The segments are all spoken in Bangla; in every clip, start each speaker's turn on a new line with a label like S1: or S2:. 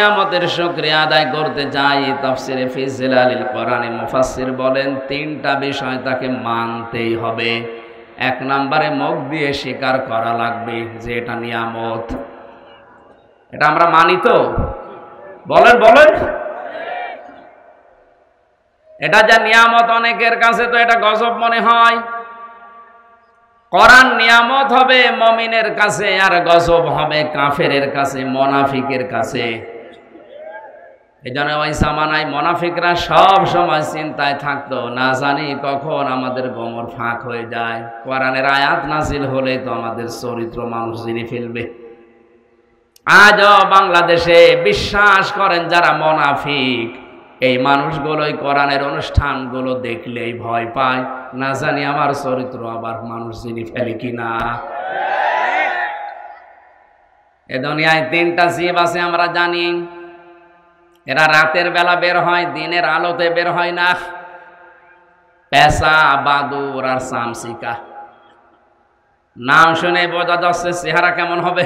S1: নিয়ামতের শুকরিয়া আদায় করতে চাই। তাফসিরে ফি জিলালিল কোরআনে মুফাসসির বলেন তিনটা বিষয় তাকে মানতেই হবে। এক নম্বরে মুখ দিয়ে স্বীকার করা লাগবে যে এটা নিয়ামত। এটা আমরা মানি তো? বলেন বলেন। এটা যা নিয়ামত, অনেকের কাছে তো এটা গজব মনে হয়। কোরআন নিয়ামত হবে মুমিনের কাছে, আর গজব হবে কাফেরের কাছে, মুনাফিকের কাছে। এজন্য ওই জামানায় মুনাফিকরা সব সময় চিন্তায় থাকতো, না জানি কখন আমাদের গোমর ফাঁক হয়ে যায়। কোরআনের আয়াত নাজিল হলে তো আমাদের চরিত্র মানুষ জেনে ফেলবে। আজও বাংলাদেশে বিশ্বাস করেন যারা মুনাফিক, এই মানুষগুলোই কোরআনের অনুষ্ঠানগুলো দেখলেই ভয় পায়, না জানি আমার চরিত্র আবার মানুষ জেনে ফেলে কিনা। এ দুনিয়ায় তিনটা জীব আছে আমরা জানি। এরা রাতের বেলা বের হয়, দিনের আলোতে বের হয় না। পেঁচা, বাদুড় আর চামচিকা। নাম শুনে বোঝা যাচ্ছে চেহারা কেমন হবে।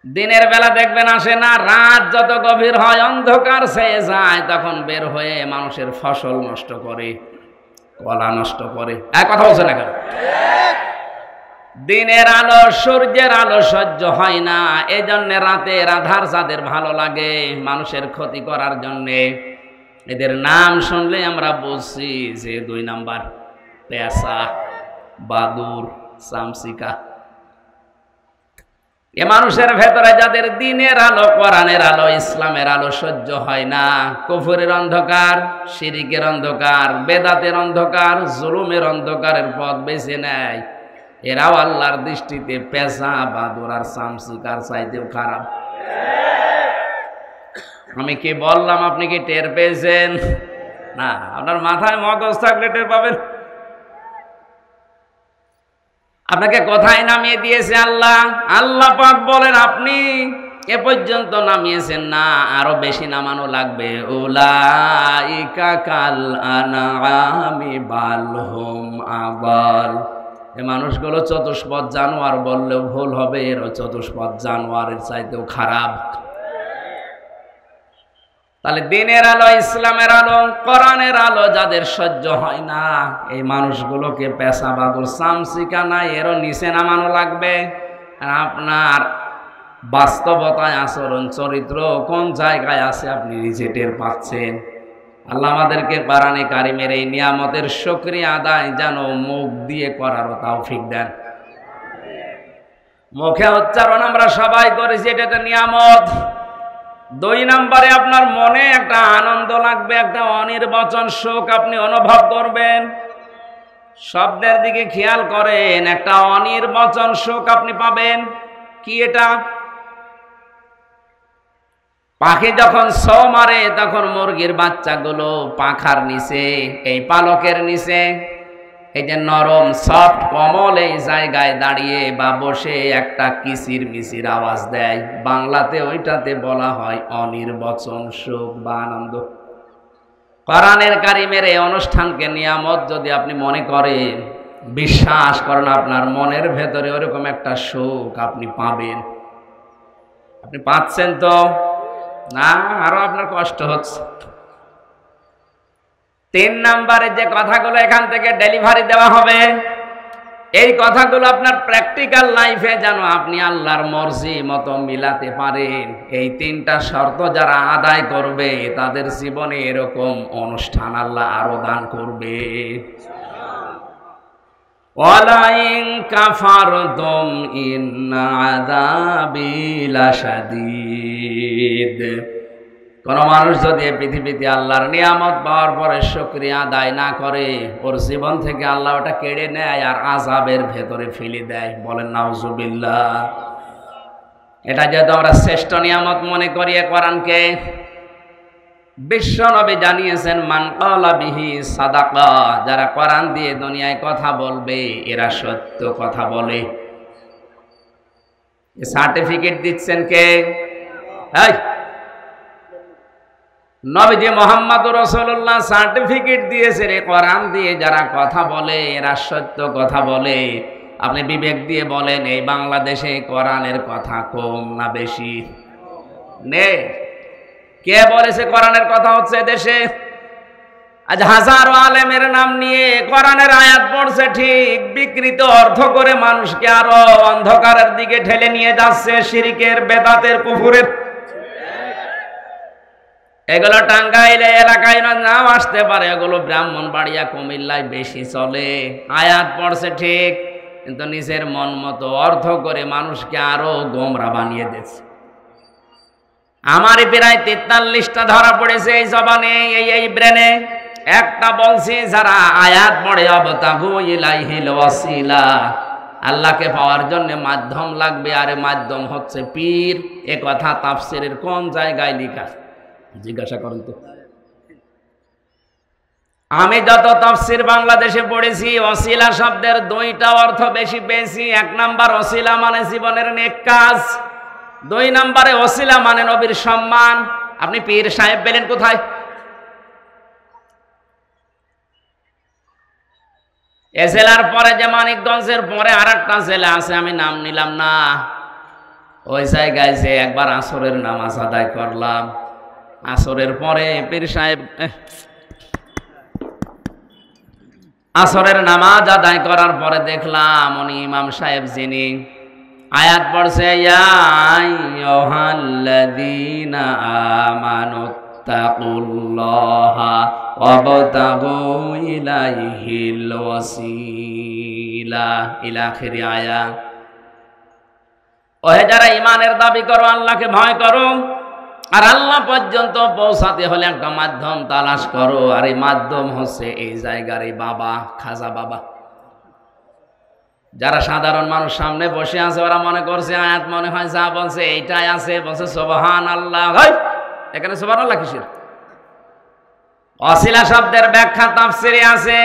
S1: দিনের বেলা দেখবেন আসে না, রাত যত গভীর হয় অন্ধকার ছেয়ে যায়, তখন বের হয়ে মানুষের ফসল নষ্ট করে, কলা নষ্ট করে। এক কথা বলছে না কেন? দিনের আলো, সূর্যের আলো সহ্য হয় না, এই জন্য রাতের আধার যাদের ভালো লাগে মানুষের ক্ষতি করার জন্যে, এদের নাম শুনলে আমরা বুঝছি যে দুই নাম্বার পেঁচা, বাদুড়, চামচিকা। এ মানুষের ভেতরে যাদের দিনের আলো, কোরআনের আলো, ইসলামের আলো সহ্য হয় না, কুফরের অন্ধকার, শিরিকের অন্ধকার, বেদাতের অন্ধকার, জুলুমের অন্ধকারের পথ বেছে নেয়, এরাও আল্লাহর দৃষ্টিতে পেঁচা, বাদুড় আর চামচিকার চাইতেও খারাপ। আমি কি বললাম আপনি কি টের পেয়েছেন? না, আপনার মাথায় মগজ থাকলে টের পাবেন। আপনাকে কোথায় নামিয়ে দিয়েছে আল্লাহ? আল্লাহ পাক বলেন আপনি এ পর্যন্ত নামিয়েছেন না, আরো বেশি নামানো লাগবে। উলাইকা কাল আনআমি বাল হুম আযাল। এই মানুষগুলো চতুষ্পদ জানোয়ার বললেও ভুল হবে, এর চতুষ্পদ জানোয়ারের চাইতেও খারাপ। তাহলে দিনের আলো, ইসলামের আলো, কোরআনের আলো যাদের সহ্য হয় না, এই মানুষগুলোকে পেঁচা, বাদুড়, চামচিকা নাই এরও নিচে নামানো লাগবে। আর আপনার বাস্তবতায় আচরণ, চরিত্র কোন জায়গায় আছে আপনি নিজে টের পাচ্ছেন। আল্লাহ আমাদেরকে কোরআনে কারিমের এই নিয়ামতের শুকরিয়া আদায় যেন মুখ দিয়ে করারও তৌফিক দেন। মুখে উচ্চারণ আমরা সবাই করেছি এটা একটা নিয়ামত। দুই নম্বরে আপনার মনে একটা আনন্দ লাগবে, একটা অনির্বচন সুখ আপনি অনুভব করবেন। শব্দের দিকে খেয়াল করেন, একটা অনির্বচন সুখ আপনি পাবেন। কি এটা? পাখি যখন ছোঁ মারে তখন মুরগির বাচ্চাগুলো পাখার নিচে, এই পালকের নিচে, এই যে নরম সফট কমল এই জায়গায় দাঁড়িয়ে বা বসে একটা কিচির মিচির আওয়াজ দেয়, বাংলাতে ওইটাতে বলা হয় অনির্বচন সুখ বা আনন্দ। কোরআনের কারিমের এই অনুষ্ঠানকে নিয়ামত যদি আপনি মনে করেন, বিশ্বাস করেন আপনার মনের ভেতরে ওরকম একটা সুখ আপনি পাবেন। আপনি পাচ্ছেন তো? না, আরো আপনার কষ্ট হচ্ছে। তিন নম্বরে যে কথাগুলো এখান থেকে ডেলিভারি দেওয়া হবে, এই কথাগুলো আপনার প্র্যাকটিক্যাল লাইফে যেন আপনি আল্লাহর মর্জি মতো মিলাতে পারেন। এই তিনটা শর্ত যারা আদায় করবে তাদের জীবনে এরকম অনুষ্ঠান আল্লাহ আরো দান করবে। ওয়ালাইন কাফারতুম ইন্না আযাবি লাশাদীদ। কোন মানুষ যদি পৃথিবীতে আল্লাহর নিয়ামত পাওয়ার পরে শুকরিয়া আদায় না করে, ওর জীবন থেকে আল্লাহ ওটা কেড়ে নেয় আর আযাবের ভেতরে ফেলে দেয়। বলেন নাউজুবিল্লাহ। এটা যেহেতু আমরা শ্রেষ্ঠ নিয়ামত মনে করি কোরআনকে, বিশ্ব নবী জানিয়েছেন মান ক্বালা বিহি সাদাকা, যারা কোরআন দিয়ে দুনিয়ায় কথা বলবে এরা সত্য কথা বলে। সার্টিফিকেট দিচ্ছেন কে? নবীজি মুহাম্মদুর রাসূলুল্লাহ সার্টিফিকেট দিয়েছে রে, কোরআন দিয়ে যারা কথা বলে এরা সত্য কথা বলে। আপনি বিবেক দিয়ে বলেন, এই বাংলাদেশে কোরআনের কথা কম না বেশি? নেই। কে বলেছে কোরআনের কথা হচ্ছে দেশে? আজ হাজারো আলেমের নাম নিয়ে কোরআনের আয়াত পড়ছে ঠিক, বিকৃত অর্থ করে মানুষকে আরো অন্ধকারের দিকে ঠেলে নিয়ে যাচ্ছে, শিরকের, বেদাতের, কুফুরের। এগুলো টাঙ্গাইলে এলাকায় নাম আসতে পারে, এগুলো ব্রাহ্মণবাড়িয়া, কুমিল্লায় বেশি চলে। আয়াত পড়ছে ঠিক, কিন্তু নিজের মন মতো অর্থ করে মানুষকে আরো গোমরা বানিয়ে দিচ্ছে। আমারই প্রায় 43টা ধরা পড়েছে এই জবানে, এই ব্রেনে। একটা বলছি, যারা আয়াত পড়ে অবতাগু ইলাইহিল ওয়াসিলা, আল্লাহকে পাওয়ার জন্য মাধ্যম লাগবে, আরে মাধ্যম হচ্ছে পীর। এ কথা তাফসিরের কোন জায়গায় লেখা? জিজ্ঞাসা করেন তো। আমি যত তাফসির বাংলাদেশে পড়েছি, ওসিলা শব্দের দুইটা অর্থ বেশি পেয়েছি। এক নাম্বার, ওসিলা মানে জীবনের নেক কাজ। 2 নম্বরে ওসিলা মানে নবীর সম্মান। আপনি পীর সাহেব পেলেন কোথায়? এ জেলার পরে যে মানিকগঞ্জের পরে আর একটা জেলা আছে, আমি নাম নিলাম না, ওই জায়গায় যে একবার আসরের নামাজ আদায় করলাম, আসরের পরে পীর সাহেব, আসরের নামাজ আদায় করার পরে দেখলাম উনি ইমাম সাহেব যিনি, আয়াত পড়ছে ইয়া আইয়ুহাল্লাযীনা আমানুত্তাকুল্লাহা ওয়াবতাগু ইলাইহিল ওয়াসিলা ইলা আখিরি আয়াত। ওহে যারা ঈমানের দাবি করো, আল্লাহকে ভয় করো, আর আল্লাহ পর্যন্ত পৌঁছাতে হলে একটা মাধ্যম তালাশ করো, আর এই মাধ্যম হচ্ছে এই জায়গার এই বাবা, খাজা বাবা। যারা সাধারণ মানুষ সামনে বসে আছে, ওরা মনে করছে আয়াত মনে হয় যা বলছে এইটাই আছে, বলছে সুবহানাল্লাহ। এখানে সুবহানাল্লাহ কিসের? ওসিলা শব্দের ব্যাখ্যা তাফসিরে আছে,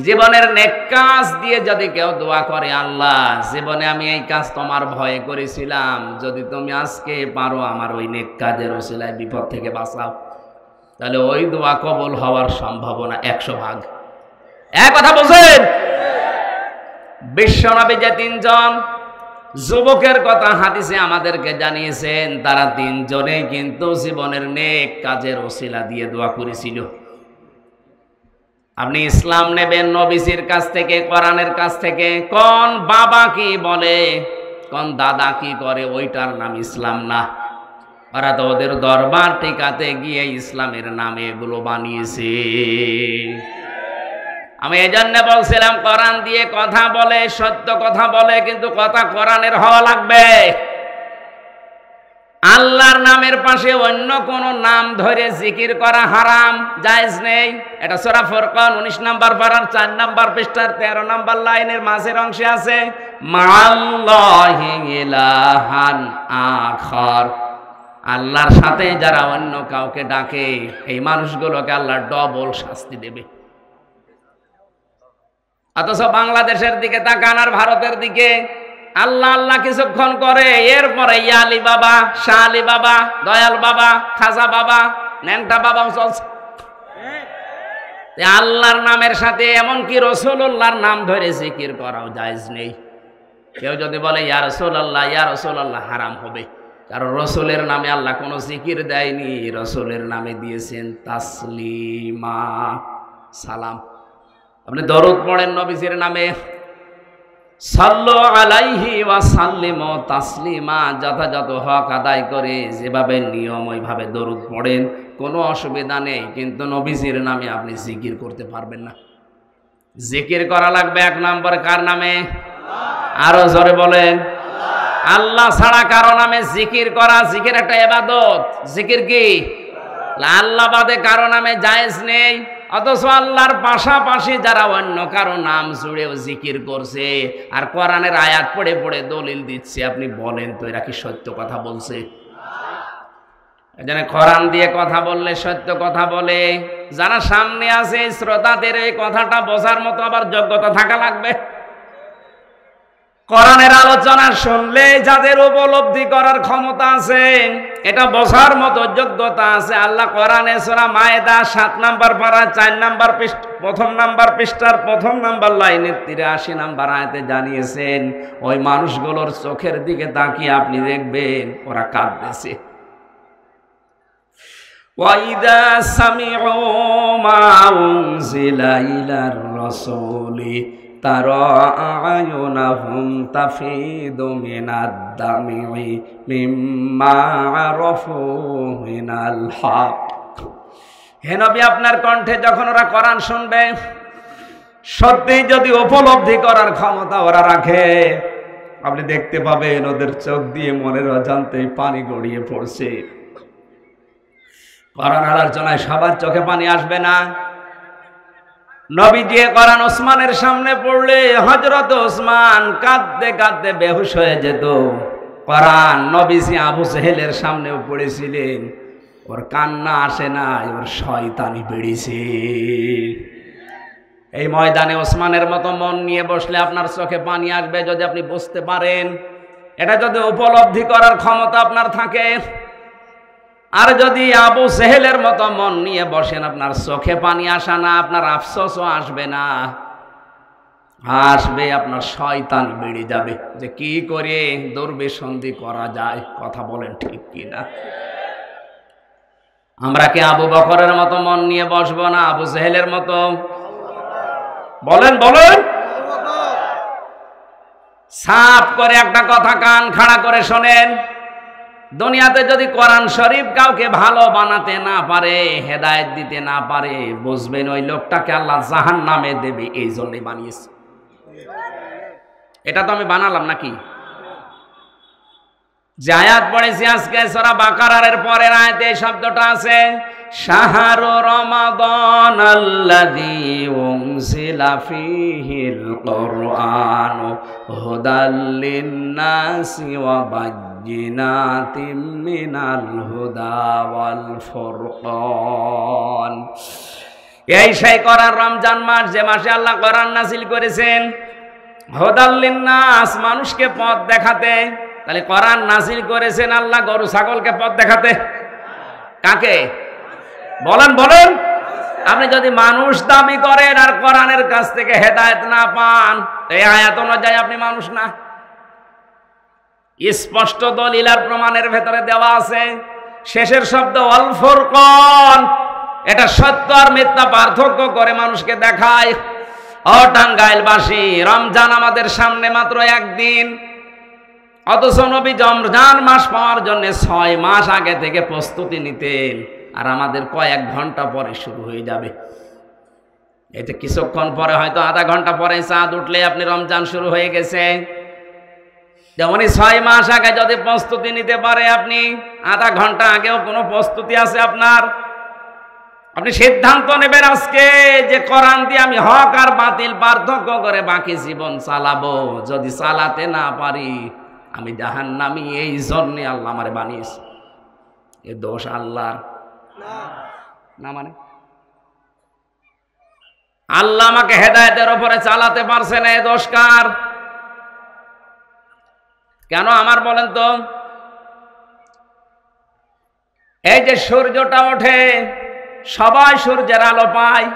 S1: জীবনের নেক কাজ দিয়ে যদি কেউ দোয়া করে, আল্লাহ জীবনে আমি এই কাজ তোমার ভয়ে করেছিলাম, যদি তুমি আজকে পারো আমার ওই নেক কাজের ওসিলায় বিপদ থেকে বাঁচাও, তাহলে ওই দোয়া কবুল হওয়ার সম্ভাবনা 100%। এক কথা বলছেন। বিশ্বনবী যে 3 জন যুবকের কথা হাদিসে আমাদেরকে জানিয়েছেন, তারা 3 জনেই কিন্তু জীবনের নেক কাজের ওসিলা দিয়ে দোয়া করেছিল। আপনি ইসলাম নেবেন নবীজির কাছ থেকে, কোরআনের কাছ থেকে। কোন বাবা কি বলে, কোন দাদা কি করে, ওইটার নাম ইসলাম না। ওরা তো ওদের দরবার টিকাতে গিয়ে ইসলামের নামে এগুলো বানিয়েছে। আমি এই জন্য বলছিলাম, কোরআন দিয়ে কথা বলে, সত্য কথা বলে, কিন্তু কথা কোরআনের হওয়া লাগবে। আল্লাহর নামের পাশে অন্য কোন নাম ধরে জিকির করা হারাম, জায়েজ নেই। এটা সূরা ফুরকান 19 নম্বর পারার 4 নম্বর পৃষ্ঠার 13 নম্বর লাইনের মাঝের অংশে আছে, মাআল্লাহি ইলাহান আখার। আল্লাহর সাথে যারা অন্য কাউকে ডাকে, এই মানুষগুলোকে আল্লাহ ডবল শাস্তি দেবে। অথচ বাংলাদেশের দিকে তাকান আর ভারতের দিকে, আল্লাহ আল্লাহ কিছুক্ষণ করে, এরপরে ইয়া আলী বাবা, শাহ আলী বাবা, দয়াল বাবা, খাজা বাবা, ন্যাংটা বাবাও চলছে। আল্লাহর নামের সাথে এমনকি রাসূলুল্লাহর নাম ধরে জিকির করাও জায়েজ নেই। কেউ যদি বলে ইয়া রাসূলুল্লাহ, ইয়া রাসূলুল্লাহ, হারাম হবে, কারণ রাসূলের নামে আল্লাহ কোনো জিকির দেয়নি, রাসূলের নামে দিয়েছেন তাসলিমা, সালাম। আপনি দরুদ পড়েন নবীজির নামে, সাল্লু আলাইহি ওয়া সাল্লিমু তাসলিমা, যথাযথ হক আদায় করে যেভাবে নিয়ম ওইভাবে দরুদ পড়েন, কোনো অসুবিধা নেই। কিন্তু নবীজির নামে আপনি জিকির করতে পারবেন না। জিকির করা লাগবে 1 নম্বর কার নামে? আরো জোরে বলেন, আল্লাহ ছাড়া কারো নামে জিকির করা, জিকির একটা ইবাদত। জিকির কি? আল্লাহ বাদে কারো নামে জায়েজ নেই। অথচ আল্লাহর পাশাপাশি যারা অন্য কারো নাম জুড়েও জিকির করছে আর কোরআনের আয়াত পড়ে পড়ে দলিল দিচ্ছে, আপনি বলেন তো এরা কি সত্য কথা বলছে? এজন্য কোরআন দিয়ে কথা বললে সত্য কথা বলে। যারা সামনে আছে শ্রোতাদের এই কথাটা বোঝার মতো আবার যোগ্যতা থাকা লাগবে। কোরআনের আলোচনা শুনলে যাদের উপলব্ধি করার ক্ষমতা আছে, এটা বোঝার মতো যোগ্যতা আছে। আল্লাহ কোরআনে সূরা মায়েদা 7 নম্বর পারা 4 নম্বর পৃষ্ঠা 1 নম্বর পৃষ্ঠার 1 নম্বর লাইনে 83 নম্বর আয়াতে জানিয়েছেন, ওই মানুষগুলোর চোখের দিকে তাকিয়ে আপনি দেখবেন ওরা কাঁদতেছে। وَإِذَا سَمِعُوا مَا أُنزِلَ إِلَى الرَّسُولِ تَرَى أَعْيُنَهُمْ تَفِيضُ مِنَ الدَّمْعِ مِمَّا عَرَفُوا مِنَ الْحَقِّ। হে নবী, আপনার কণ্ঠে যখন ওরা কোরআন শুনবে, সত্যি যদি উপলব্ধি করার ক্ষমতা ওরা রাখে, আপনি দেখতে পাবেন ওদের চোখ দিয়ে মনের অজান্তেই পানি গড়িয়ে পড়ছে। কোরআন আলোচনায় সবার চোখে পানি আসবে না। নবী যে কোরআন ওসমানের সামনে পড়লে হযরত ওসমান কাঁদতে কাঁদতে বেহুশ হয়ে যেত। কোরআন নবীজি আবু জেহেলের সামনেও পড়েছিলেন, ওর কান্না আসে না, ওর শয়তানি বেড়েছে। এই ময়দানে ওসমানের মতো মন নিয়ে বসলে আপনার চোখে পানি আসবে যদি আপনি বুঝতে পারেন, এটা যদি উপলব্ধি করার ক্ষমতা আপনার থাকে। আর যদি আবু জেহেলের মতো মন নিয়ে বসেন, আপনার চোখে পানি আসা না, আপনার আফসোসও আসবে না, আসবে আপনার শয়তান বেড়ে যাবে যে কি করে দুর্বিসন্ধি করা যায়। কথা বলেন ঠিক কিনা? আমরা কি আবু বকরের মতো মন নিয়ে বসবো না আবু জেহেলের মতো? বলেন বলেন। সাফ করে একটা কথা কান খাড়া করে শোনেন, দুনিয়াতে যদি কোরআন শরীফ কাউকে ভালো বানাতে না পারে, হেদায়েত দিতে না পারে, বুঝবেন ওই লোকটাকে আল্লাহ জাহান্নামে দেবে, এই জন্যই বানিয়েছে। এটা তো আমি বানালাম নাকি? যে আয়াত পড়েছি আজকে সূরা বাকারার পরের আয়াতে এই শব্দটা আছে, শাহরু রমাদান আল্লাযী উনজিলা ফীহিল কুরআন হুদাল লিন-নাসি ওয়া বায়্যিনাতিম মিনাল হুদা ওয়াল ফুরকান। এই সেই কোরআন রমজান মাস, যে মাসে আল্লাহ কোরআন নাযিল করেছেন হুদাল লিন-নাস, মানুষকে পথ দেখাতে। তাহলে কোরআন নাযিল করেছেন আল্লাহ গরু ছাগলকে পথ দেখাতে? কাকে? বলেন বলেন। আপনি যদি মানুষ দাবি করেন আর কোরআনের কাছ থেকে হেদায়েত না পান, এই আয়াত অনুযায়ী আপনি মানুষ না। স্পষ্ট দলিল আর প্রমাণের ভেতরে দেওয়া আছে। শেষের শব্দ ওয়াল ফুরকান, এটা সত্য আর মিথ্যা পার্থক্য করে মানুষকে দেখায়। ও টাঙ্গাইলবাসী, রমজান আমাদের সামনে মাত্র একদিন, অথচ নবী রমজান মাস পাওয়ার জন্য 6 মাস আগে থেকে প্রস্তুতি নিতেন, আর আমাদের কয়েক ঘন্টা পরে শুরু হয়ে যাবে। এটা কিছুক্ষণ পরে, হয়তো আধা ঘন্টা পরে চাঁদ উঠলে আপনি রমজান শুরু হয়ে গেছে। যেমনই 6 মাস আগে যদি প্রস্তুতি নিতে পারে আপনি, আধা ঘন্টা আগেও কোনো প্রস্তুতি আছে আপনার? আপনি সিদ্ধান্ত নেবেন আজকে যে কোরআন দিয়ে আমি হক আর বাতিল পার্থক্য করে বাকি জীবন চালাবো। যদি চালাতে না পারি আমি জাহান্নামী, এই জন্যে আল্লাহ আমারে বানিয়েছে। এ দোষ আল্লাহর না, মানে আল্লাহ আমাকে হেদায়েতের উপরে চালাতে পারছে না, এ দোষ কার? কেন আমার বলেন তো? এই যে সূর্যটা ওঠে, সবাই সূর্যের আলো পায়।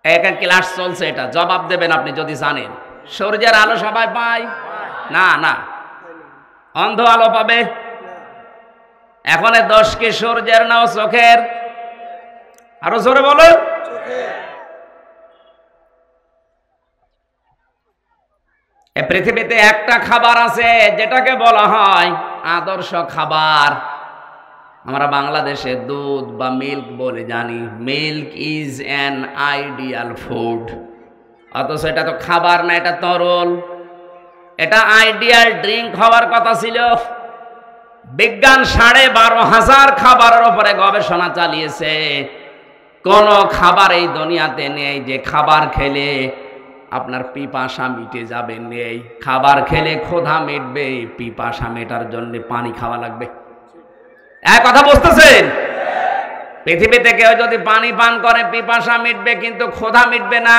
S1: একটা ক্লাস চলছে, এটা জবাব দেবেন আপনি যদি জানেন। সূর্যের আলো সবাই পায় না? না, অন্ধ আলো পাবে। এখন দোষ কি সূর্যের না চোখের? আরো জোরে বলো। এই পৃথিবীতে একটা খাবার আছে যেটাকে বলা হয় আদর্শ খাবার। আমরা বাংলাদেশে দুধ বা মিল্ক বলে জানি, milk is an ideal food. অথচ এটা তো খাবার না, এটা তরল। এটা আইডিয়াল ড্রিঙ্ক হওয়ার কথা ছিল। বিজ্ঞান 12,500 খাবারের উপরে গবেষণা চালিয়েছে। কোন খাবার এই দুনিয়াতে নেই যে খাবার খেলে আপনার পিপাসা মিটে যাবে, নেই। খাবার খেলে ক্ষুধা মিটবে, পিপাসা মেটার জন্য পানি খাওয়া লাগবে। এক কথা বুঝতেছেন? পৃথিবীতে কেউ যদি পানি পান করে পিপাসা মিটবে, কিন্তু ক্ষুধা মিটবে না।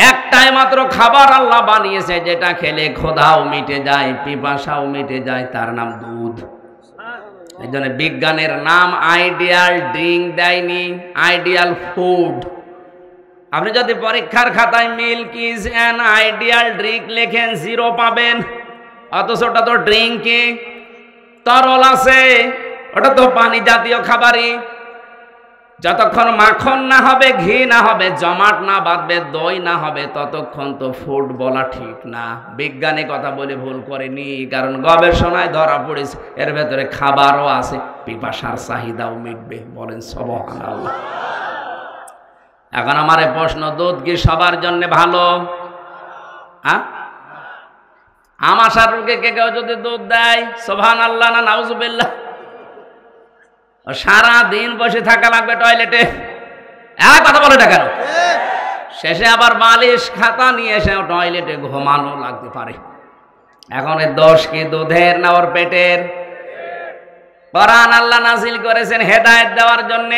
S1: একটাই মাত্র খাবার আল্লাহ বানিয়েছে যেটা খেলে ক্ষুধাও মিটে যায়, পিপাসাও মিটে যায়, তার নাম দুধ। এই জন্য বিজ্ঞানের নাম আইডিয়াল ড্রিঙ্ক দেয়নি, আইডিয়াল ফুড। আপনি যদি পরীক্ষার খাতায় milk is an ideal drink লেখেন, 0 পাবেন। অথচ ওটা তো ড্রিঙ্কে তরল আছে, ওটা তো পানি জাতীয় খাবারই। যতক্ষণ মাখন না হবে, ঘি না হবে, জমাট না বাঁধবে, দই না হবে, ততক্ষণ তো ফুড বলা ঠিক না। বিজ্ঞানী কথা বলে ভুল করেনি, কারণ গবেষণায় ধরা পড়েছে এর ভেতরে খাবারও আছে, পিপাসার চাহিদাও মিটবে। বলেন সুবহানাল্লাহ। এখন আমার প্রশ্ন, দুধ কি সবার জন্য ভালো? আমাশার রোগে কেউ যদি দুধ দেয়, সুবহানাল্লাহ না নাউজুবিল্লাহ? সারা দিন বসে থাকা লাগবে টয়লেটে, কথা বলে না কেন? শেষে আবার বালিশ খাতা নিয়ে এসে টয়লেটে ঘুমানো লাগতে পারে। এখন এর দোষ কি দুধের না ওর পেটের? কোরআন আল্লাহ নাযিল করেছেন হেদায়েত দেওয়ার জন্য।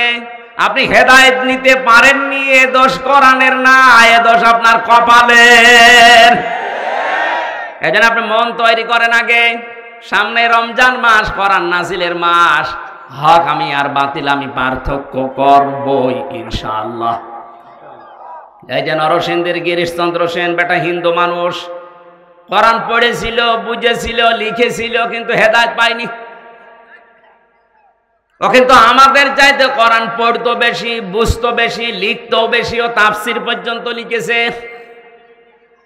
S1: আপনি হেদায়েত নিতে পারেননি, এ দোষ কোরআনের না, এ দোষ আপনার কপালের। এজন্য আপনি মন তৈরি করেন আগে। সামনে রমজান মাস, কোরআন নাযিলের মাস। হক আমি আর বাতিল আমি পার্থক্য করবই ইনশাআল্লাহ। এই যে নরসিংদীর গিরিশচন্দ্র সেন, বেটা হিন্দু মানুষ, কোরআন পড়েছিল, বুঝেছিল, লিখেছিল, কিন্তু হেদায়েত পায়নি। ও কিন্তু আমাদের চাইতে কোরআন পড়তো বেশি, বুঝতো বেশি, লিখতো বেশি, ও তাফসির পর্যন্ত লিখেছে।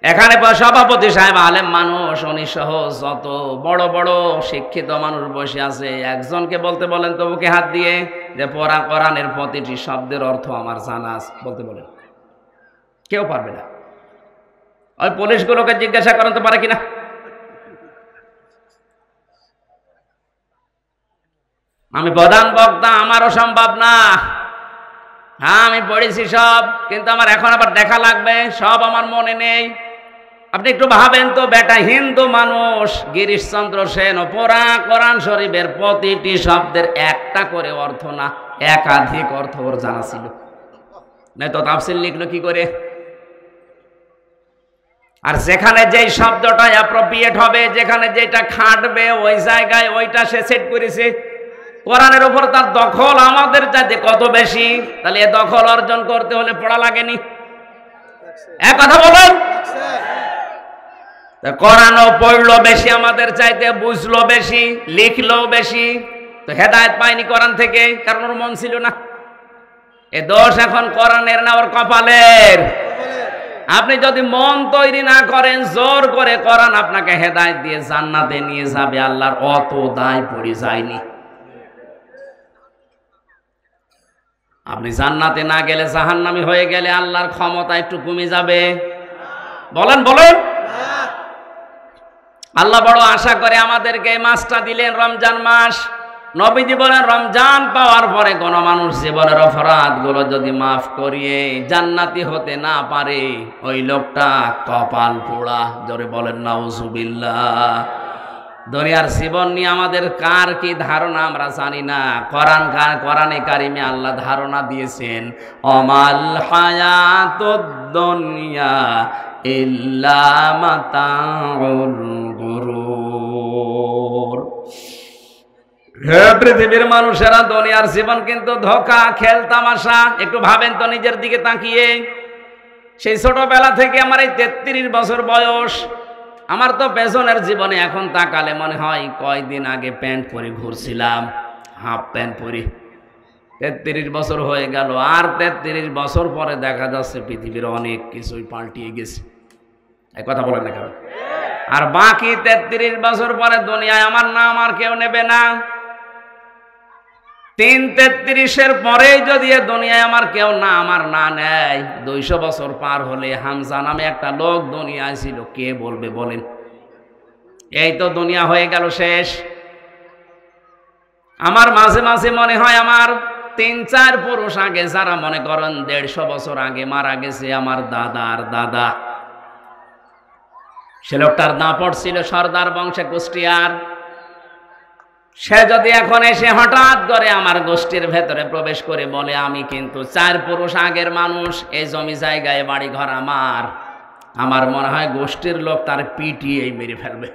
S1: এখানে সভাপতি সাহেব আলেম মানুষ, উনি সহ যত বড় বড় শিক্ষিত মানুষ বসে আছে, একজনকে বলতে বলেন তো বুকে হাত দিয়ে যে কোরআনের প্রতিটি শব্দের অর্থ আমার জানা আছে, বলতে বলেন। কেউ পারবে না। ওই পুলিশগুলোকে জিজ্ঞাসা করেন তো পারে কিনা। আমি প্রধান বক্তা, আমারও সম্ভব না। হ্যাঁ, আমি পড়েছি সব, কিন্তু আমার এখন আবার দেখা লাগবে, সব আমার মনে নেই। আপনি একটু ভাবেন তো, বেটা হিন্দু মানুষ গিরিশচন্দ্র সেন পুরা কোরআন শরীফের প্রতিটি শব্দের একটা করে অর্থ না, একাধিক অর্থ ওর জানা ছিল, না তো তাফসীর লিখলো কি করে? আর যেখানে যেই শব্দটা অ্যাপ্রোপ্রিয়েট হবে, যেখানে যেটা খাটবে, ওই জায়গায় ওইটা সে সেট করেছে। কোরআনের উপর তার দখল আমাদের চাইতে কত বেশি। তাহলে এ দখল অর্জন করতে হলে পড়া লাগেনি? এক কথা বলেন। কোরআনও পড়লো বেশি আমাদের চাইতে, বুঝলো বেশি, লিখলো বেশি, তো হেদায়েত পায়নি কোরআন থেকে, কারণ ওর মন ছিল না। এ দোষ এখন কোরআনের না ওর কপালের? আপনি যদি মন তৈরি না করেন, জোর করে কোরআন আপনাকে হেদায়েত দিয়ে জান্নাতে নিয়ে যাবে, আল্লাহর অত দায় পড়ে যায়নি। আপনি জান্নাতে না গেলে, জাহান্নামী হয়ে গেলে আল্লাহর ক্ষমতা একটু কমে যাবে? বলেন বলেন। আল্লাহ বড় আশা করে আমাদেরকে এই মাসটা দিলেন, রমজান মাস। নবীজি বলেন, রমজান পাওয়ার পরে কোন মানুষ জীবনের অপরাধ গুলো যদি মাফ করিয়ে জান্নাতি হতে না পারে, ওই লোকটা কপাল পোড়া। জোরে বলেন নাউজুবিল্লাহ। দুনিয়ার জীবন নিয়ে আমাদের কার কি ধারণা আমরা জানি না। কোরআনে কারিমে আল্লাহ ধারণা দিয়েছেন, অমাল হায়াতুদ দুনিয়া ইল্লা মাতাউল গুরুর। হে পৃথিবীর মানুষেরা, দুনিয়ার জীবন কিন্তু ধোঁকা, খেল তামাশা। একটু ভাবেন তো নিজের দিকে তাকিয়ে। সেই ছোটবেলা থেকে আমার এই 33 বছর বয়স, আমার তো পেছনের জীবনে এখন তাকালে মনে হয় কয়দিন আগে প্যান্ট পরে ঘুরছিলাম, হাফ প্যান্ট পরে। 33 বছর হয়ে গেল, আর 33 বছর পরে দেখা যাচ্ছে পৃথিবীর অনেক কিছুই পাল্টিয়ে গেছে। এই কথা বলেন না কেন? আর বাকি 33 বছর পরে দুনিয়ায় আমার নাম আর কেউ নেবে না। 333-এর পরেই যদি দুনিয়ায় আমার কেউ না আমার না নেয়, 200 বছর পার হলে হামজা নামে একটা লোক দুনিয়ায় ছিল, কে বলবে বলেন? এই তো দুনিয়া হয়ে গেল শেষ। আমার মাঝে মাঝে মনে হয় আমার 3-4 পুরুষ আগে, যারা মনে করেন 150 বছর আগে মারা গেছে, আমার দাদার দাদা, সে লোকটার দাপট ছিল সর্দার বংশে, কুষ্টিয়ার। সে যদি এখন এসে হঠাৎ করে আমার গোষ্ঠীর ভেতরে প্রবেশ করে বলে, আমি কিন্তু 4 পুরুষ আগের মানুষ, এই জমি জায়গায় বাড়ি ঘর আমার মনে হয় গোষ্ঠীর লোক তার পিটিয়ে মেরে ফেলবে।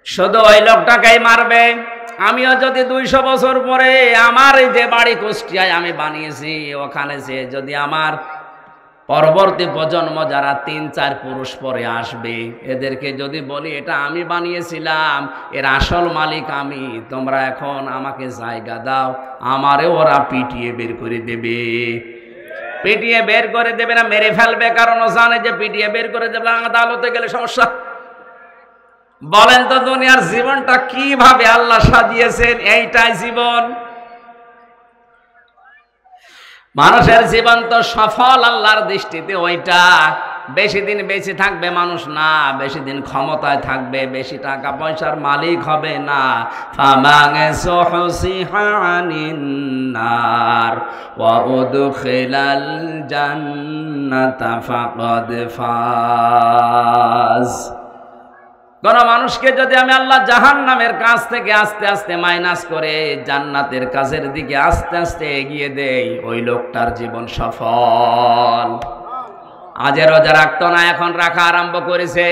S1: শুধু ওই লোকটাকেই মারবে। আমিও যদি 200 বছর পরে আমার এই যে বাড়ি কুষ্টিয়ায় আমি বানিয়েছি, ওখানে যে যদি আমার পরবর্তী প্রজন্ম যারা ৩-৪ পুরুষ পরে আসবে, এদেরকে যদি বলি এটা আমি বানিয়েছিলাম, এর আসল মালিক আমি, তোমরা এখন আমাকে জায়গা দাও, আমারে ওরা পিটিয়ে বের করে দেবে। পিটিয়ে বের করে দেবে না, মেরে ফেলবে, কারণ ও জানে যে পিটিয়ে বের করে দেবে, আদালতে গেলে সমস্যা। বলেন তো দুনিয়ার জীবনটা কিভাবে আল্লাহ সাজিয়েছেন? এইটাই জীবন। মানুষের জীবন তো সফল আল্লাহর দৃষ্টিতে ওইটা। বেশি দিন বেঁচে থাকবে মানুষ না, বেশি দিন ক্ষমতায় থাকবে, বেশি টাকা পয়সার মালিক হবে না। ফামাগে সুহসিহা আনিন নার ওয়া উদখিলাল জান্নাতা ফাকাদ ফাজ। কোন মানুষকে যদি আমি আল্লাহ জাহান্নামের কাছ থেকে আস্তে আস্তে মাইনাস করে জান্নাতের কাজের দিকে আস্তে আস্তে এগিয়ে দেই, ওই লোকটার জীবন সফল। আজে রোজা রাখতো না, এখন রাখা আরম্ভ করেছে।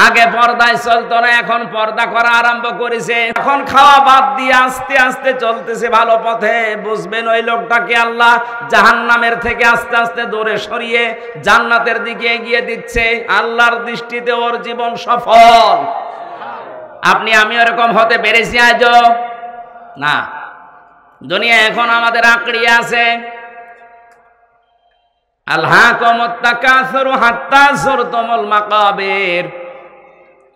S1: আগে পর্দায় চলতো না, এখন পর্দা করা আরম্ভ করেছে। এখন খাওয়া বাদ দিয়ে আস্তে আস্তে চলতেছে ভালো পথে। বুঝবেন ওই লোকটাকে আল্লাহ জাহান্নামের থেকে আস্তে আস্তে দূরে সরিয়ে জান্নাতের দিকে এগিয়ে দিচ্ছে। আল্লাহর দৃষ্টিতে ওর জীবন সফল। আপনি আমি ওরকম হতে পেরেছি আজও না। দুনিয়া এখন আমাদের আঁকড়িয়ে আছে। আলহাকুমুত তাকাসুরু হাত্তা যুরতুমুল মাকাবির।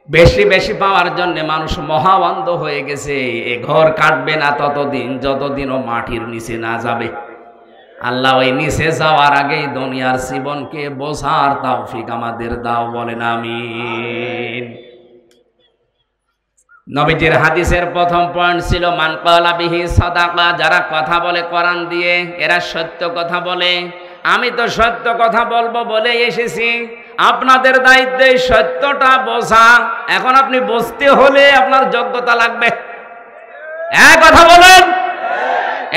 S1: বেশি বেশি পাওয়ার জন্য মানুষ মহাবন্ধ হয়ে গেছে। এ ঘর কাটবে না ততদিন যতদিন ও মাটির নিচে না যাবে। আল্লাহ ওই নিচে যাওয়ার আগেই দুনিয়ার জীবনকে বোঝার তৌফিক আমাদের দাও, বলেন আমিন। নবীজির হাদিসের প্রথম পয়েন্ট ছিল মান ক্বালা বিহি সাদাকা। যারা কথা বলে কোরআন দিয়ে, এরা সত্য কথা বলে। আমি তো সত্য কথা বলবো বলে এসেছি, আপনাদের দায়িত্বে সত্যটা বোঝা। এখন আপনি বুঝতে হলে আপনার যোগ্যতা লাগবে। এক কথা বলেন।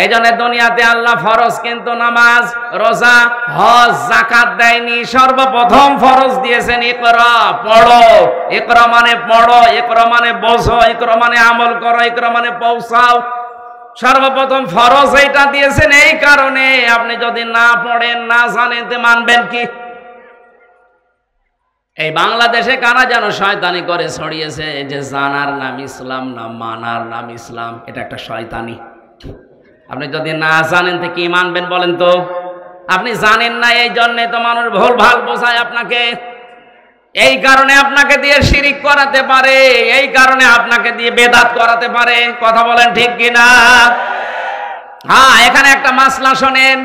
S1: এই জন্য দুনিয়াতে আল্লাহ ফরজ কিন্তু নামাজ, রোজা, হজ, যাকাত দেয়নি। সর্বপ্রথম ফরজ দিয়েছেন ইকরা, পড়ো। ইকরা মানে পড়ো, ইকরা মানে বোঝো, ইকরা মানে আমল করো, ইকরা মানে পৌঁছাও। সর্বপ্রথম ফরজ এইটা দিয়েছেন। এই কারণে আপনি যদি না পড়েন, না জানেন, তে মানবেন কি? এই বাংলাদেশে কারা যেন শয়তানি করে ছড়িয়েছে যে জানার নাম ইসলাম না মানার নাম ইসলাম। এটা একটা শয়তানি। আপনি যদি না জানেন তো কি মানবেন বলেন তো? আপনি জানেন না, এই জন্যে তো মানুষ ভুল ভাল বোঝায় আপনাকে। এই কারণে আপনাকে দিয়ে শিরিক করাতে পারে, এই কারণে আপনাকে দিয়ে বেদাত করাতে পারে। কথা বলেন ঠিক কিনা? হ্যাঁ, এখানে একটা মাসলা শোনেন।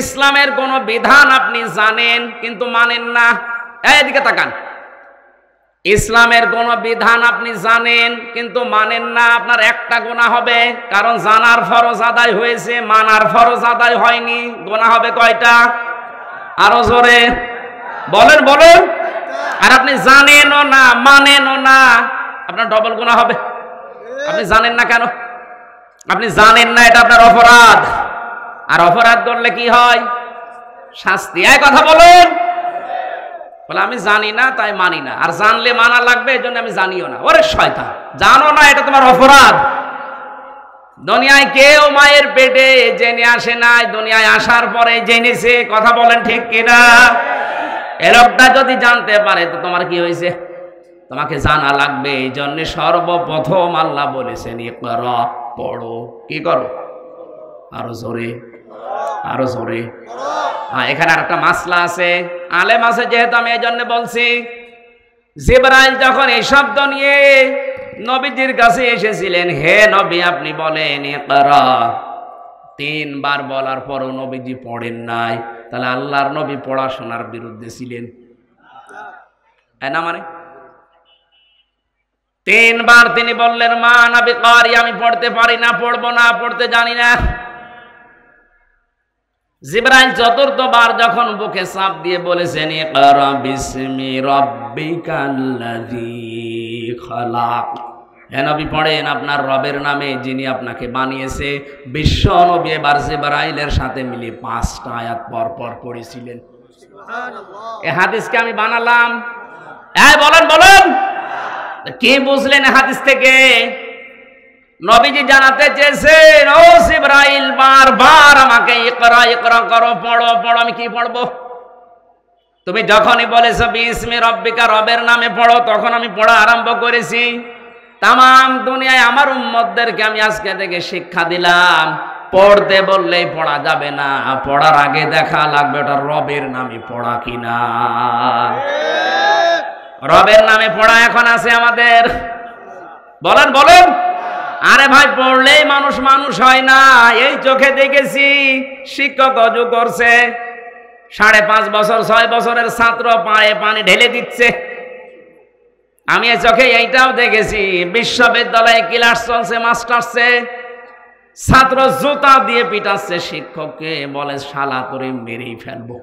S1: ইসলামের কোন বিধান আপনি জানেন কিন্তু মানেন না। এদিকে তাকান। ইসলামের কোন বিধান আপনি জানেন কিন্তু মানেন না, আপনার একটা গুনাহ হবে। কারণ জানার ফরজ আদায় হয়েছে, মানার ফরজ আদায় হয়নি। গুনাহ হবে কয়টা? আরো জোরে বলেন, বলেন। আর আপনি জানেনও না, মানেনও না, আপনার ডবল গুনাহ হবে। আপনি জানেন না কেন? আপনি জানেন না, এটা আপনার অপরাধ। আর অপরাধ করলে কি হয়? শাস্তি। এই কথা বলুন। বলে আমি জানি না তাই মানি না, আর জানলে মানা লাগবে, এই জন্য আমি জানিও না। ওরে শয়তান, জানো না, এটা তোমার অপরাধ। দুনিয়ায় কেউ মায়ের পেটে জেনে আসে নাই, দুনিয়ায় আসার পরে জেনেছে। কথা বলেন ঠিক কিনা? এ লোকটা যদি জানতে পারে তো তোমার কি হয়েছে? তোমাকে জানা লাগবে। এই জন্য সর্বপ্রথম আল্লাহ বলেছেন ইকরা, পড়ো। কি করো? আরো জোরে, আরো জোরে। হ্যাঁ, এখানে আর একটা মাসলা আছে, আলেম আছে যেহেতু আমি এই জন্য বলছি। জিবরাইল যখন এই শব্দ নিয়ে নবীজির কাছে এসেছিলেন, হে নবী আপনি বলেন ইকরা, 3 বার বলার পরও নবীজি পড়েন নাই, তাহলে আল্লাহর নবী পড়াশোনার বিরুদ্ধে ছিলেন না? মানে 3 বার তিনি বললেন মা নবী কারি, আমি পড়তে পারি না, পড়বো না, পড়তে জানি না। জিবরাইল 4th বার যখন বুকে চাপ দিয়ে বলেছেন ইকরা বিসমি রাব্বিকাল্লাযী খালাক, হে নবী পড়েন আপনার রবের নামে যিনি আপনাকে বানিয়েছে। বিশ্ব নবী এবার জিবরাইলের সাথে মিলে 5টা আয়াত পর পর পড়েছিলেন। এই হাদিসকে আমি বানালাম। বলেন, বলেন, কি বুঝলেন হাদিস থেকে? নবীজি জানাতে চেয়েছেন, ও জিবরাইল বারবার আমাকে ইকরা ইকরা করো, পড়ো পড়ো। আমি কি পড়বো? তুমি যখনই বলেছো বিস্মি রব্বিকা, রবের নামে পড়ো, তখন আমি পড়া আরম্ভ করেছি। তামাম দুনিয়ায় আমার উম্মতদেরকে আমি আজকে থেকে শিক্ষা দিলাম, পড়তে বললেই পড়া যাবে না, পড়ার আগে দেখা লাগবে ওটা রবের নামে পড়া কিনা। রবের নামে পড়া এখন আছে আমাদের? বলেন বলেন। আরে ভাই, পড়লেই মানুষ মানুষ হয় না। এই চোখে দেখেছি শিক্ষক অজু করছে, 5.5 বছর 6 বছরের ছাত্র পায়ে পানি ঢেলে দিচ্ছে। আমি এই চোখে এইটাও দেখেছি, বিশ্ববিদ্যালয়ে ক্লাস চলছে, মাস্টার্সে ছাত্র জুতা দিয়ে পিটাচ্ছে শিক্ষককে, বলে শালা তোরে মেরেই ফেলবো।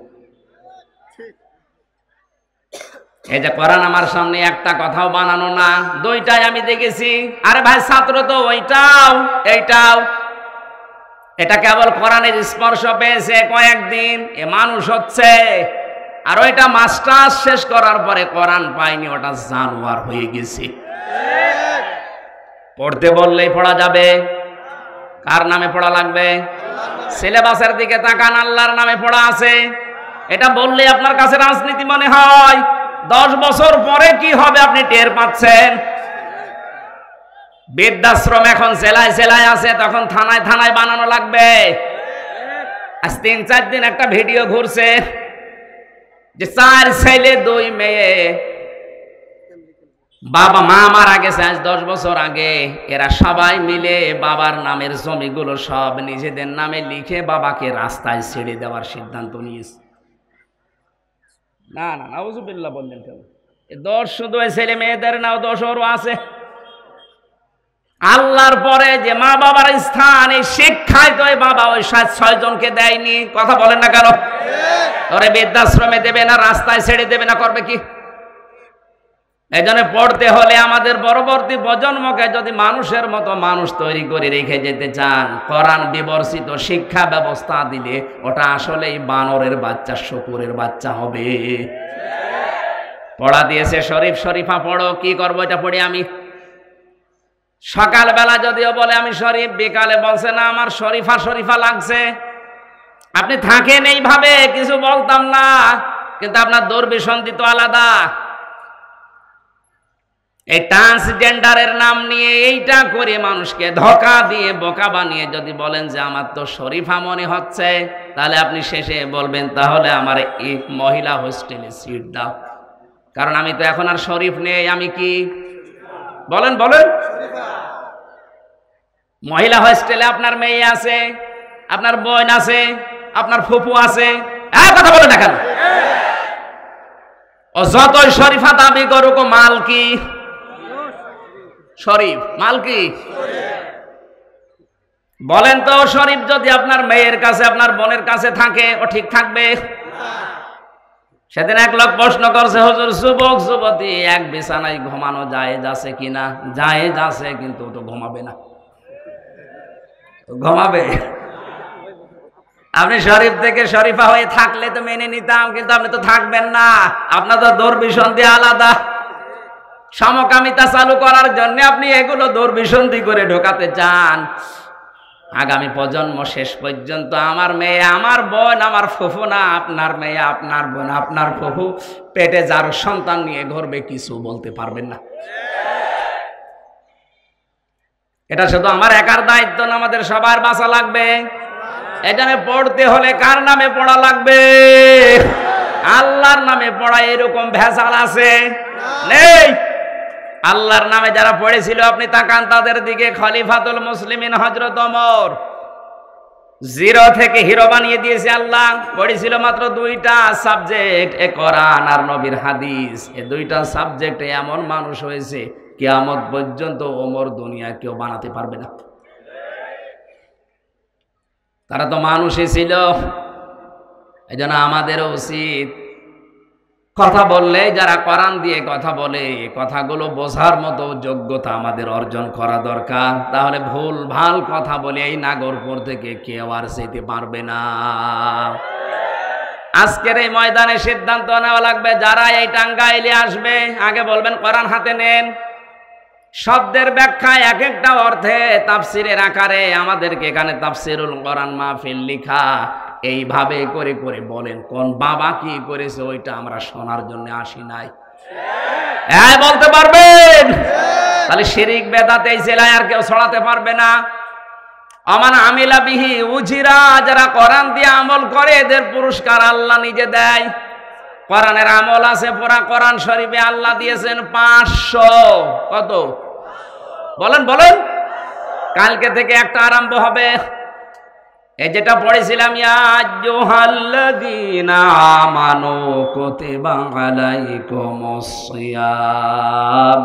S1: এই যে কোরআন আমার সামনে একটা কথাও বানানো না, দুইটাই আমি দেখেছি। আরে ভাই, ছাত্র তো ওইটাও এইটাও, এটা কেবল কোরআনের স্পর্শ পেয়েছে কয়েকদিন, এ মানুষ হচ্ছে। আর ওইটা মাস্টার্স শেষ করার পরে কোরআন পায়নি, ওটা জানোয়ার হয়ে গেছে। পড়তে বললেই পড়া যাবে, কার নামে পড়া লাগবে? সিলেবাসের দিকে তাকান, আল্লাহর নামে পড়া আছে। এটা বললে আপনার কাছে রাজনীতি মনে হয়, 10 বছর পরে কি হবে আপনি টের পাচ্ছেন। বৃদ্ধাশ্রম এখন জেলায় জেলায় আছে, তখন থানায় থানায় বানানো লাগবে। আজ 3-4 দিন একটা ভিডিও ঘুরছে যে 4 ছেলে 2 মেয়ে, বাবা মা মারা গেছে আজ 10 বছর আগে, এরা সবাই মিলে বাবার নামের জমিগুলো সব নিজেদের নামে লিখে বাবাকে রাস্তায় ছেড়ে দেওয়ার সিদ্ধান্ত নিয়েছে। না না, নাউজুবিল্লাহ বললেন কেন? এ দোষ শুধু এই ছেলে মেয়েদের নাও, দোষ ওরও আছে। আল্লাহর পরে যে মা বাবার স্থান, এই শিক্ষায় তো এই বাবা ওই 6 জনকে দেয়নি। কথা বলেন না কেন? তোরে বৃদ্ধাশ্রমে দেবে না, রাস্তায় ছেড়ে দেবে না, করবে কি? এই জন্য পড়তে হলে আমাদের পরবর্তী প্রজন্মকে যদি মানুষের মতো মানুষ তৈরি করে রেখে যেতে চান, কোরআন বিবর্জিত শিক্ষা ব্যবস্থা দিলে ওটা আসলেই বানরের বাচ্চা, শকুরের বাচ্চা হবে। পড়া দিয়েছে শরীফ শরীফা পড়ো, কি করবো এটা পড়ে আমি? সকালবেলা যদিও বলে আমি শরীফ, বিকালে বলছে না আমার শরীফা শরীফা লাগছে। আপনি থাকেন এইভাবে, কিছু বলতাম না, কিন্তু আপনার দুর্বিসন্ধি তো আলাদা। এই ট্রান্সজেন্ডারের নাম নিয়ে এইটা করে মানুষকে ধোঁকা দিয়ে বোকা বানিয়ে যদি বলেন যে আমার তো শরীফা মনে হচ্ছে, তাহলে আপনি শেষে বলবেন তাহলে আমার এই মহিলা হোস্টেলে সিট দাও, কারণ আমি তো এখন আর শরীফ নেই, আমি কি? বলেন বলেন। মহিলা হোস্টেলে আপনার মেয়ে আছে, আপনার বোন আছে, আপনার ফুফু আছে, কথা বলে না কেন? ও যতই শরীফা দাবি করুক, মাল কি? শরীফ। মাল কি? বলেন তো, শরীফ যদি আপনার মেয়ের কাছে, আপনার বোনের কাছে থাকে, ও ঠিক থাকবে? সেদিন এক লোক প্রশ্ন করছে, হুজুর যুবক যুবতী এক বিছানায় ঘুমানো জায়েজ আছে কিনা? জায়েজ আছে, কিন্তু তো ঘুমাবে না। ঘুমাবে? আপনি শরীফ থেকে শরীফা হয়ে থাকলে তো মেনে নিতাম, কিন্তু আপনি তো থাকবেন না। আপনার তো দুর্বিসন্ধি আলাদা। সমকামিতা চালু করার জন্য আপনি এগুলো দুর্বিসন্ধি করে ঢোকাতে চান। আগামী প্রজন্ম শেষ পর্যন্ত আমার মেয়ে আমার বোন, আমার ফুফু না, আপনার মেয়ে আপনার বোন আপনার ফুফু, পেটে যার সন্তান নিয়ে ঘুরবে, কিছু বলতে পারবেন না। এটা শুধু আমার একার দায়িত্ব না, আমাদের সবার বাঁচা লাগবে। এখানে পড়তে হলে কার নামে পড়া লাগবে? আল্লাহর নামে পড়া। এরকম ভেজাল আছে? নেই। আল্লাহর নামে যারা পড়েছিল আপনি তাকান তাদের দিকে। খলিফাতুল মুসলিমিন হযরত ওমর 0 থেকে হিরো বানিয়ে দিয়েছে আল্লাহ। পড়েছিল মাত্র 2টা সাবজেক্ট, এ কোরআন আর নবীর হাদিস। এই 2টা সাবজেক্টে এমন মানুষ হয়েছে কিয়ামত পর্যন্ত ওমর দুনিয়া কেউ বানাতে পারবে না। তারা তো মানুষই ছিল। এই জন্য আমাদেরও উচিত কথা বললে, যারা কোরআন দিয়ে কথা বলে, কথাগুলো বোঝার মতো যোগ্যতা আমাদের অর্জন করা দরকার। তাহলে ভুল ভাল কথা বলে এই নাগরপুর থেকে কেউ আর যেতে পারবে না। আজকের এই ময়দানে সিদ্ধান্ত নেওয়া লাগবে, যারা এই টাঙ্গাইলে আসবে আগে বলবেন কোরআন হাতে নেন। শব্দের ব্যাখ্যা এক একটা অর্থে তাফসিরের আকারে আমাদেরকে এখানে তাফসিরুল কোরআন মাহফিল লিখা, এইভাবে করে করে বলেন কোন বাবা কি করেছে ওইটা আমরা শোনার জন্য আসি নাই। হ্যাঁ বলতে পারবেন? তাহলে শিরিক বেদাত এই জেলায় আর কেউ ছড়াতে পারবে না। আমান আমিলা বিহি উজিরা, যারা কোরআন দিয়ে আমল করে এদের পুরস্কার আল্লাহ নিজে দেয়। কোরআনের আমল আছে পুরা কোরআন শরীফে আল্লাহ দিয়েছেন 500। কত বলেন বলেন? কালকে থেকে একটা আরম্ভ হবে। এই যেটা পড়েছিলাম, ইয়া আইয়ুহাল্লাযীনা আমানু কুতিবা আলাইকুমুস সিয়াম,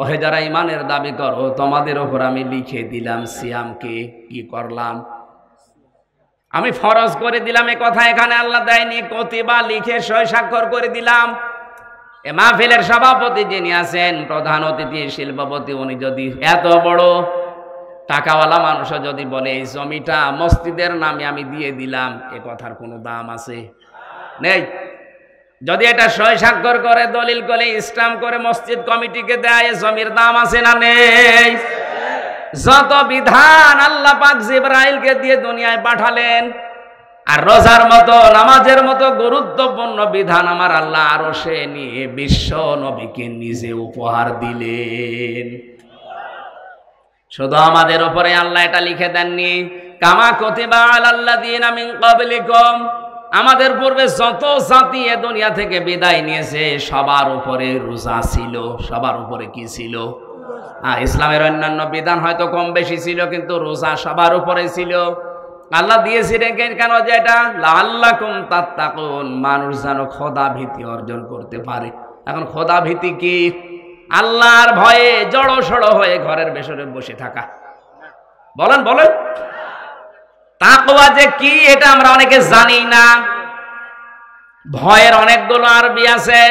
S1: ওহে যারা ঈমানের দাবি করো তোমাদের উপর আমি লিখে দিলাম সিয়ামকে। কি করলাম? আমি ফরজ করে দিলাম। এ কথা এখানে আল্লাহ দেয়নি, কুতিবা লিখে সই স্বাক্ষর করে দিলাম। এ মাহফিলের সভাপতি যিনি আছেন, প্রধান অতিথি শিল্পপতি, উনি যদি এত বড় টাকাওয়ালা মানুষও যদি বলে এই জমিটা মসজিদের নামে আমি দিয়ে দিলাম, এ কথার কোনো দাম আছে? নেই। যদি এটা সই স্বাক্ষর করে দলিল করে স্টাম্প করে মসজিদ কমিটিকে দেয়, জমির দাম আছে না নেই? যত বিধান আল্লাহ পাক জিবরাইলকে দিয়ে দুনিয়ায় পাঠালেন, আর রোজার মতো নামাজের মতো গুরুত্বপূর্ণ বিধান আমার আল্লাহ আরশে নিয়ে বিশ্ব নবীকে নিজে উপহার দিলেন। শুধু আমাদের উপরে আল্লাহ এটা লিখে দেননি, কামা কুতিবা আলাল্লাযীনা মিন ক্বাবলিকুম, আমাদের পূর্বে যত জাতি এ দুনিয়া থেকে বিদায় নিয়েছে সবার উপরে রোজা ছিল। সবার উপরে কি ছিল? ইসলামের অন্যান্য বিধান হয়তো কম বেশি ছিল, কিন্তু রোজা সবার উপরে ছিল। আল্লাহ দিয়েছিলেন কেন? যে এটা লাআল্লাকুম তাত্তাকুন, মানুষ যেন খোদা ভীতি অর্জন করতে পারে। এখন খোদা ভীতি কি? আল্লাহর ভয়ে জড়সড় হয়ে ঘরের ভেতরে বসে থাকা। বলেন বলেন, তাকওয়া যে কি এটা আমরা অনেকে জানি না। ভয়ের অনেকগুলো আরবি আছে।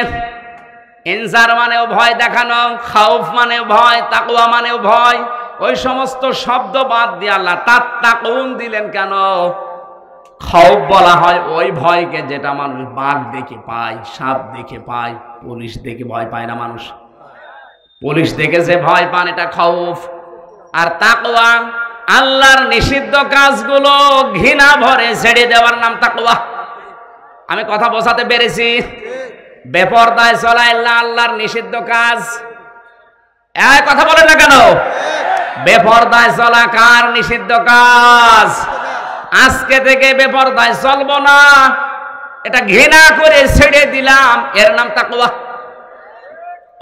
S1: ইনজার মানেও ভয় দেখানো, খাউফ মানেও ভয়, তাকওয়া মানেও ভয়। ওই সমস্ত শব্দ বাদ দিয়ে আল্লাহ তাত্তাকুন দিলেন কেন? খাউফ বলা হয় ওই ভয়কে যেটা মানুষ বাঘ দেখে পায়, সাপ দেখে পায়। পুলিশ দেখে ভয় পায় না মানুষ? পুলিশ দেখে যে ভয় পান, এটা খাউফ। আর তাকওয়া আল্লাহর নিষিদ্ধ কাজগুলো ঘৃণা ভরে ছেড়ে দেওয়ার নাম তাকওয়া। আমি কথা বোঝাতে পেরেছি? বেপরদায় চলা আল্লাহর নিষিদ্ধ কাজ। এই কথা বলে না কেন? বেপরদায় চলা কার নিষিদ্ধ কাজ? আজকে থেকে বেপরদায় চলবো না, এটা ঘৃণা করে ছেড়ে দিলাম, এর নাম তাকওয়া।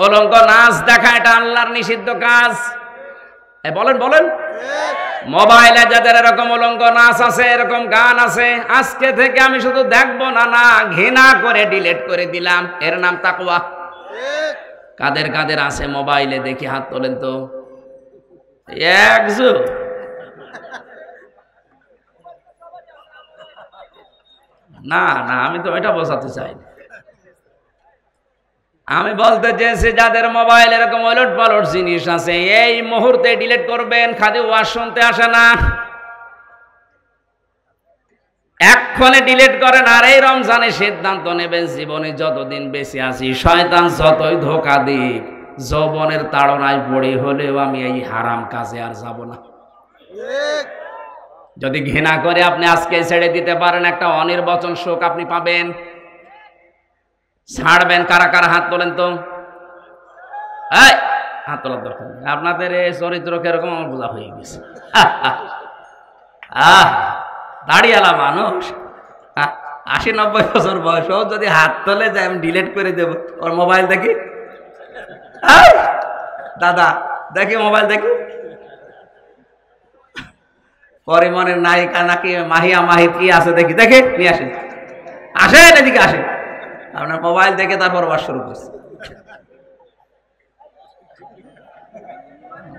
S1: উলঙ্গ নাচ দেখা এটা আল্লাহর নিষিদ্ধ কাজ। বলেন বলেন, মোবাইলে যাদের এরকম উলঙ্গ নাচ আছে, এরকম গান আছে, আজকে থেকে আমি শুধু দেখবো না, না ঘৃণা করে ডিলিট করে দিলাম, এর নাম তাকওয়া। কাদের কাদের আছে মোবাইলে দেখি হাত তোলেন তো। একজন না না, আমি তো এটা বোঝাতে চাই। আমি বলতে চেয়েছি যাদের মোবাইল এরকম ওলট পালট জিনিস আছে, এই মুহূর্তে ডিলিট করবেন। খালি ওয়াজ শুনতে আসে না, এক্ষণে ডিলিট করেন। আর এই রমজানে সিদ্ধান্ত নেবেন, জীবনে যতদিন বেঁচে আছি শয়তান যতই ধোঁকা দিক, যৌবনের তাড়নায় পড়ে হলেও আমি এই হারাম কাজে আর যাব না। যদি ঘৃণা করে আপনি আজকে ছেড়ে দিতে পারেন, একটা অনির্বচন শোক আপনি পাবেন। ছাড়বেন কারা কারা? হাত তোলেন তো। হাত তোলার দরকার নেই, আপনাদের এই চরিত্র কিরকম আমার বোঝা হয়ে গেছে। দাঁড়িয়ালা মানুষ 80-90 বছর বয়সও যদি হাত তোলে যে আমি ডিলিট করে দেব ওর মোবাইল দেখি। দাদা দেখি মোবাইল দেখি। পরিমনের নায়িকা নাকি মাহিয়া মাহি কি আছে দেখি, দেখে নিয়ে আসেন। আসেন এদিকে আসেন, আপনার মোবাইল দেখে তারপর বাস শুরু করছে।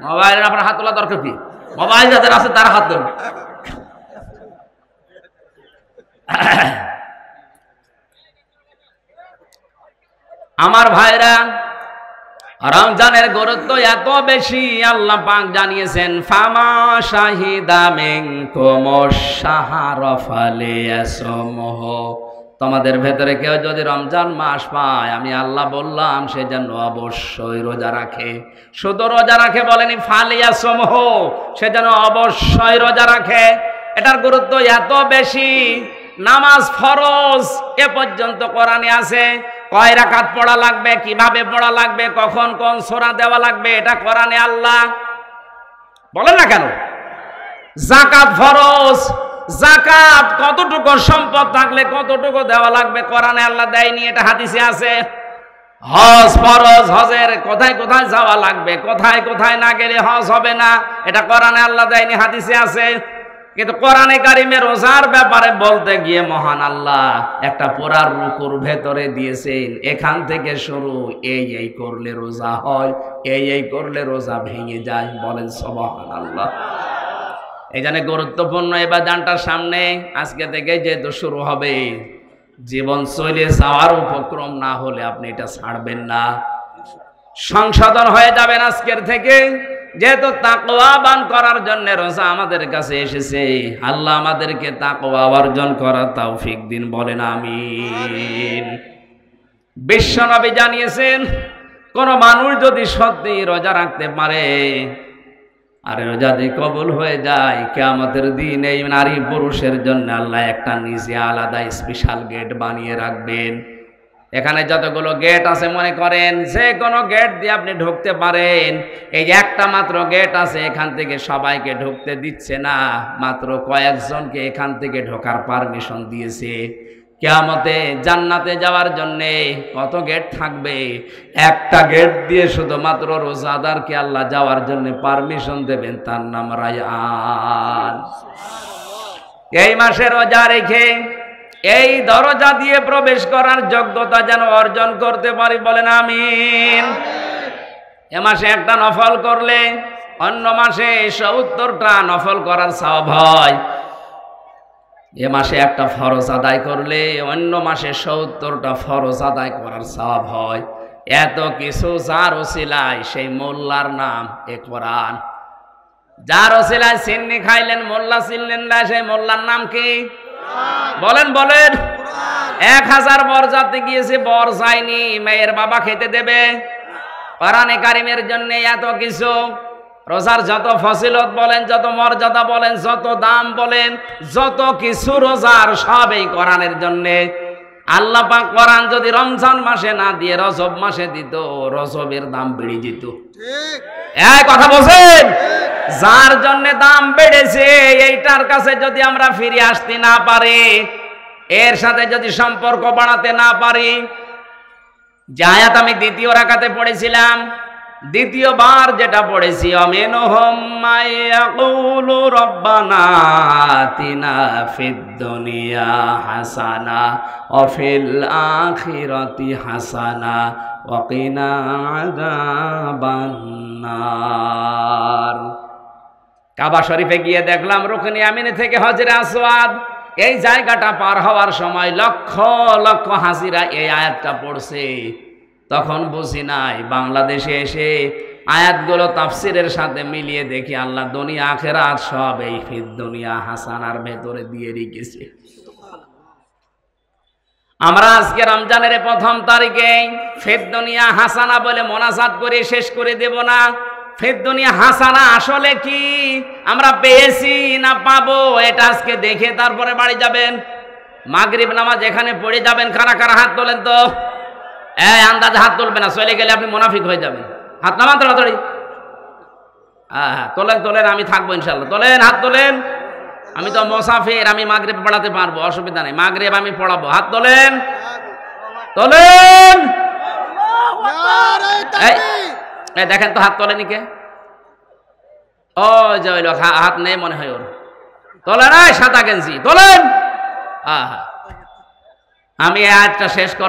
S1: মোবাইলের আপনার হাত তোলা দরকার কি? মোবাইল যাদের আছে তারা হাত ধরবে। আমার ভাইরা, রমজানের গুরুত্ব এত বেশি আল্লাহ পাক জানিয়েছেন, ফামা শাহিদা মিনকুমুশ শাহরা ফালিয়াসুমহু, তোমাদের ভেতরে কেউ যদি রমজান মাস পায়, আমি আল্লাহ বললাম সে যেন অবশ্যই রোজা রাখে। শুধু রোজা রাখে বলেনি, ফালিয়াসুমহু, সে যেন অবশ্যই রোজা রাখে। এটার গুরুত্ব এত বেশি নামাজ ফরজ এ পর্যন্ত কোরআনে আছে। কয় রাকাত পড়া লাগবে, কিভাবে পড়া লাগবে, কখন কোন সূরা দেওয়া লাগবে, এটা কোরআনে আল্লাহ বলেন না কেন? যাকাত ফরজ, যাকাত কতটুকু সম্পদ থাকলে কতটুকু দেওয়া লাগবে কোরআনে আল্লাহ দেয়নি, এটা হাদিসে আছে। হজ ফরজ, হজের কোথায় কোথায় যাওয়া লাগবে, কোথায় কোথায় না গেলে হজ হবে না, এটা কোরআনে আল্লাহ দেয়নি, হাদিসে আছে। কিন্তু কোরআনে কারিমে রোজার ব্যাপারে বলতে গিয়ে মহান আল্লাহ একটা পুরা রুকুর ভেতরে দিয়েছেন, এখান থেকে শুরু, এই করলে রোজা হয়, এই করলে রোজা ভেঙে যায়। বলেন সুবহানাল্লাহ। এই জন্য গুরুত্বপূর্ণ এবার দানটার সামনে আজকে থেকে যেহেতু শুরু হবে, জীবন চলে যাওয়ার উপক্রম না হলে আপনি এটা ছাড়বেন না, সংশোধন হয়ে যাবেন আজকের থেকে। যেহেতু তাকওয়াবান করার জন্য রোজা আমাদের কাছে এসেছে, আল্লাহ আমাদেরকে তাকওয়া অর্জন করার তৌফিক দিন, বলেন আমিন। বিশ্বনবী জানিয়েছেন, কোন মানুষ যদি সত্যি রোজা রাখতে পারে আর রোজা যদি কবুল হয়ে যায়, কিয়ামতের দিন এই নারী পুরুষের জন্য আল্লাহ একটা নিজে আলাদা স্পেশাল গেট বানিয়ে রাখবেন। এখানে যতগুলো গেট আছে মনে করেন যে কোনো গেট দিয়ে আপনি ঢুকতে পারেন। এই যে একটা মাত্র গেট আছে, এখান থেকে সবাইকে ঢুকতে দিচ্ছে না, মাত্র কয়েকজনকে এখান থেকে ঢোকার পারমিশন দিয়েছে। কিয়ামতে জান্নাতে যাওয়ার জন্যে কত গেট থাকবে? একটা গেট দিয়ে শুধুমাত্র রোজাদারকে আল্লাহ যাওয়ার জন্য পারমিশন দেবেন, তার নাম রায়্যান। এই মাসে রোজা রেখে এই দরজা দিয়ে প্রবেশ করার যোগ্যতা যেন অর্জন করতে পারি, বলেন আমিন। এ মাসে একটা নফল করলে অন্য মাসে ৭০টা নফল করার সওয়াব হয়। এ মাসে একটা ফরজ আদায় করলে অন্য মাসে ৭০টা ফরজ আদায় করার সওয়াব হয়। এত কিছু যার ওসিলায়, সেই মোল্লার নাম এ কোরআন। যার ওসিলায় সিন্নি খাইলেন, মোল্লা চিনলেন না, সেই মোল্লার নাম কি? বলেন বলেন। ১০০০ বরযাত্রী গিয়েছে, বর যায়নি, মেয়ের বাবা খেতে দেবে। কোরআনে কারিমের জন্য এত কিছু। রোজার যত ফজিলত বলেন, যত মর্যাদা বলেন, যত দাম বলেন, যত কিছু রোজার সব এই কোরআনের জন্যে। আল্লাহ পাক কোরআন যদি রমজান মাসে না দিয়ে রজব মাসে দিত, রজবের দাম বেড়ে যেত। এই কথা বলছেন? যার জন্য দাম বেড়েছে, এইটার কাছে যদি আমরা ফিরে আসতে না পারি, এর সাথে যদি সম্পর্ক বাড়াতে না পারি, যে আয়াত আমি দ্বিতীয় রাকাতে পড়েছিলাম, দ্বিতীয়বার যেটা পড়েছি, আমিনহুম মাইয়াকুলু রব্বানা আতিনা ফিদ দুনিয়া হাসানা ওয়া ফিল আখিরাতি হাসানা ওয়া কিনা আযাবান নার। কাবা শরীফে গিয়ে দেখলাম রুকনে আমিনে থেকে হজরে আসওয়াদ, এই জায়গাটা পার হওয়ার সময় লক্ষ লক্ষ হাজিরা এই আয়াতটা পড়ছে। তখন বুঝি নাই, বাংলাদেশে এসে আয়াতগুলো তাফসিরের সাথে মিলিয়ে দেখি আল্লাহ দুনিয়া আখিরাত সব এই ফিদ দুনিয়া হাসানার ভেতরে দিয়ে রেখেছে। আমরা আজকে রমজানের প্রথম তারিখে ফিদ দুনিয়া হাসানা বলে মোনাজাত করে শেষ করে দেব না। ফিদ দুনিয়া হাসানা আসলে কি, আমরা পেয়েছি না পাবো, এটা আজকে দেখে তারপরে বাড়ি যাবেন। মাগরিব নামাজ এখানে পড়ে যাবেন। কারা কারা হাত তোলেন তো? আন্দাজে হাত তুলবে না, চলে গেলে আপনি মুনাফিক হয়ে যাবেন। হাত নামান তাড়াতাড়ি। হ্যাঁ তোলেন তোলেন, আমি থাকবো ইনশাল্লাহ। তোলেন, হাত তোলেন। আমি তো মুসাফির, আমি মাগরিব পড়াতে পারবো, অসুবিধা নেই। মাগরিব আমি পড়াবো। হাত তোলেন তোলেন। দেখেন তো হাত তোলেনি কে? ও যে ওই লোক হাত নেই মনে হয় ওর। তোলেন, সাদা গেঞ্জি তোলেন। আমি এই আয়াতটা শেষ করব।